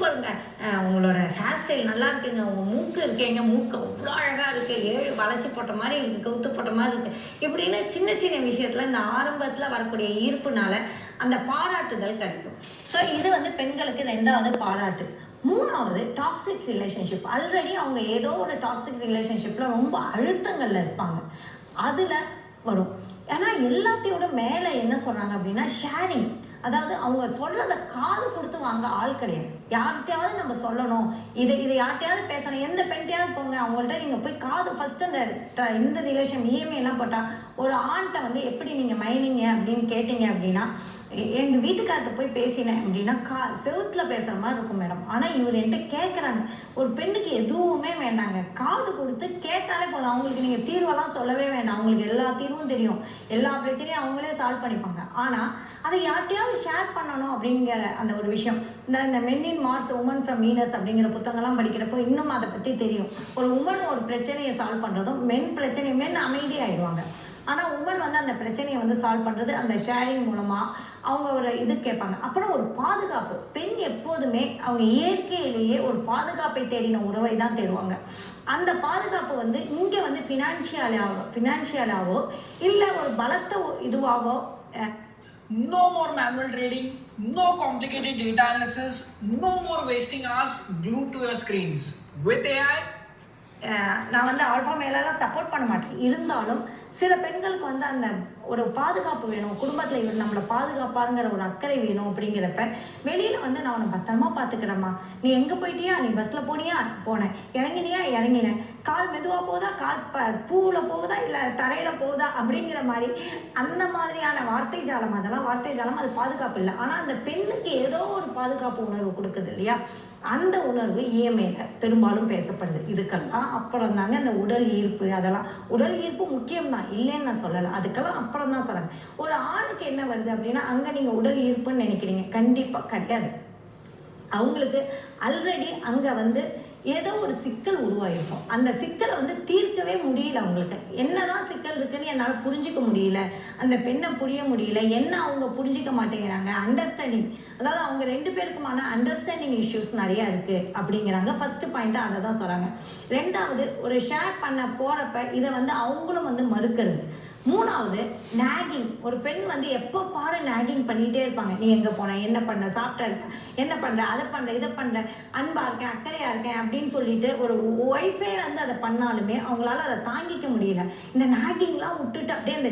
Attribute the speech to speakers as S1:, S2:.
S1: சூப்பருங்க, உங்களோட hair style நல்லா இருக்குங்க, உங்கள் மூக்கு இருக்கேங்க, மூக்கு அவ்வளோ அழகாக இருக்குது, 7 வளைச்சி போட்ட மாதிரி இருக்குது, கவுத்து போட்ட மாதிரி இருக்குது, இப்படின்னு சின்ன சின்ன விஷயத்தில் இந்த ஆரம்பத்தில் வரக்கூடிய ஈர்ப்புனால அந்த பாராட்டுதல் கிடைக்கும். ஸோ இது வந்து பெண்களுக்கு 2வது பாராட்டு. 3வது டாக்ஸிக் ரிலேஷன்ஷிப். ஆல்ரெடி அவங்க ஏதோ ஒரு டாக்ஸிக் ரிலேஷன்ஷிப்பில் ரொம்ப அழுத்தங்களில் இருப்பாங்க, அதில் வரும். ஏன்னா எல்லாத்தையோட மேலே என்ன சொல்கிறாங்க அப்படின்னா ஷேரிங். அதாவது அவங்க சொல்கிறத காது கொடுத்து வாங்க ஆள் கிடையாது. யார்கிட்டையாவது நம்ம சொல்லணும், இதை யார்கிட்டையாவது பேசணும், எந்த பெண்கிட்டையாவது போங்க, அவங்கள்ட்ட நீங்கள் போய் காது ஃபஸ்ட்டு இந்த ரிலேஷன் இஎம்ஐலாம் போட்டால் ஒரு ஆண்கிட்ட வந்து எப்படி நீங்கள் மைனிங்க அப்படின்னு கேட்டிங்க அப்படின்னா, எங்கள் வீட்டுக்கார்ட்ட போய் பேசினேன் அப்படின்னா செவுத்தில் பேசுகிற மாதிரி இருக்கும் மேடம். ஆனால் இவர் என்கிட்ட கேட்குறாங்க. ஒரு பெண்ணுக்கு எதுவுமே வேண்டாங்க, காது கொடுத்து கேட்டாலே போதும். அவங்களுக்கு நீங்கள் தீர்வெல்லாம் சொல்லவே வேண்டாம், அவங்களுக்கு எல்லா தீர்வும் தெரியும், எல்லா பிரச்சனையும் அவங்களே சால்வ் பண்ணிப்பாங்க. ஆனால் அதை யார்கிட்டையாவது ஷேர் பண்ணணும் அப்படிங்கிற அந்த ஒரு விஷயம். இந்த men in Mars women from Venus அப்படிங்கிற புத்தகம்லாம் படிக்கிறப்போ இன்னும் அதை பற்றி தெரியும். ஒரு உமன் ஒரு பிரச்சனையை சால்வ் பண்ணுறதும் மென் அமைதியாகிடுவாங்க. ஆனால் உமன் வந்து அந்த பிரச்சனையை வந்து சால்வ் பண்ணுறது அந்த ஷேரிங் மூலமாக அவங்க ஒரு இது கேட்பாங்க. அப்புறம் ஒரு பாதுகாப்பு. பெண் எப்போதுமே அவங்க இயற்கையிலேயே ஒரு பாதுகாப்பை தேடின உறவை தான் தேடுவாங்க. அந்த பாதுகாப்பு வந்து இங்கே வந்து ஃபினான்ஷியலாவோ இல்லை ஒரு பலத்த இதுவாகவோ.
S2: No more manual trading, no complicated data analysis, no more wasting hours glued to your screens. With AI,
S1: நான் வந்து ஆல்ஃபா மேலெல்லாம் சப்போர்ட் பண்ண மாட்டேன். இருந்தாலும் சில பெண்களுக்கு வந்து அந்த ஒரு பாதுகாப்பு வேணும், குடும்பத்தில் இவர் நம்மளை பாதுகாப்பாருங்கிற ஒரு அக்கறை வேணும். அப்படிங்கிறப்ப வெளியில் வந்து நான் உன்னை பத்திரமா பார்த்துக்கிறேம்மா, நீ எங்கே போயிட்டியா, நீ பஸ்ஸில் போனியா, போனேன், இறங்கினியா, இறங்கினேன், கால் மெதுவாக போகுதா, கால் பூவில் போகுதா இல்லை தரையில் போகுதா அப்படிங்கிற மாதிரி அந்த மாதிரியான வார்த்தை ஜாலம். அதெல்லாம் வார்த்தை ஜாலம், அது பாதுகாப்பு இல்லை. ஆனால் அந்த பெண்ணுக்கு ஏதோ ஒரு பாதுகாப்பு உணர்வு கொடுக்குது இல்லையா, அந்த உணர்வு இஎம்ஐல பெரும்பாலும் பேசப்படுது. இதுக்கெல்லாம் அப்புறம் தாங்க இந்த உடல் ஈர்ப்பு. அதெல்லாம் உடல் ஈர்ப்பு முக்கியம் தான், இல்லைன்னு நான் சொல்லலை, அதுக்கெல்லாம் அப்புறம் தான் சொல்கிறேன். ஒரு ஆணுக்கு என்ன வருது அப்படின்னா, அங்கே நீங்கள் உடல் ஈர்ப்புன்னு நினைக்கிறீங்க, கண்டிப்பாக கிடையாது. அவங்களுக்கு ஆல்ரெடி அங்கே வந்து ஏதோ ஒரு சிக்கல் உருவாயிருக்கும். அந்த சிக்கலை வந்து தீர்க்கவே முடியல. அவங்களுக்கு என்னதான் சிக்கல் இருக்குன்னு என்னால் புரிஞ்சிக்க முடியல, அந்த பெண்ணை புரிய முடியல, என்ன அவங்க புரிஞ்சிக்க மாட்டேங்கிறாங்க. அண்டர்ஸ்டாண்டிங், அதாவது அவங்க 2 பேருக்குமான அண்டர்ஸ்டாண்டிங் இஷ்யூஸ் நிறையா இருக்குது அப்படிங்கிறாங்க. ஃபஸ்ட்டு பாயிண்ட்டாக அதை தான் சொல்கிறாங்க. 2வது ஒரு ஷேர் பண்ண போகிறப்ப இதை வந்து அவங்களும் வந்து மறுக்கிறது. 3வது நாகிங். ஒரு பெண் வந்து எப்போ பாரு நாகிங் பண்ணிகிட்டே இருப்பாங்க. நீ எங்கே போன, என்ன பண்ண, சாப்பிட்டா இருக்க, என்ன பண்ணுற, அதை பண்ணுற, இதை பண்ணுற, அன்பாக இருக்கேன், அக்கறையாக இருக்கேன் அப்படின்னு சொல்லிட்டு ஒரு ஒய்ஃபே வந்து அதை பண்ணாலுமே அவங்களால அதை தாங்கிக்க முடியல. இந்த நாகிங்லாம் விட்டுட்டு அப்படியே அந்த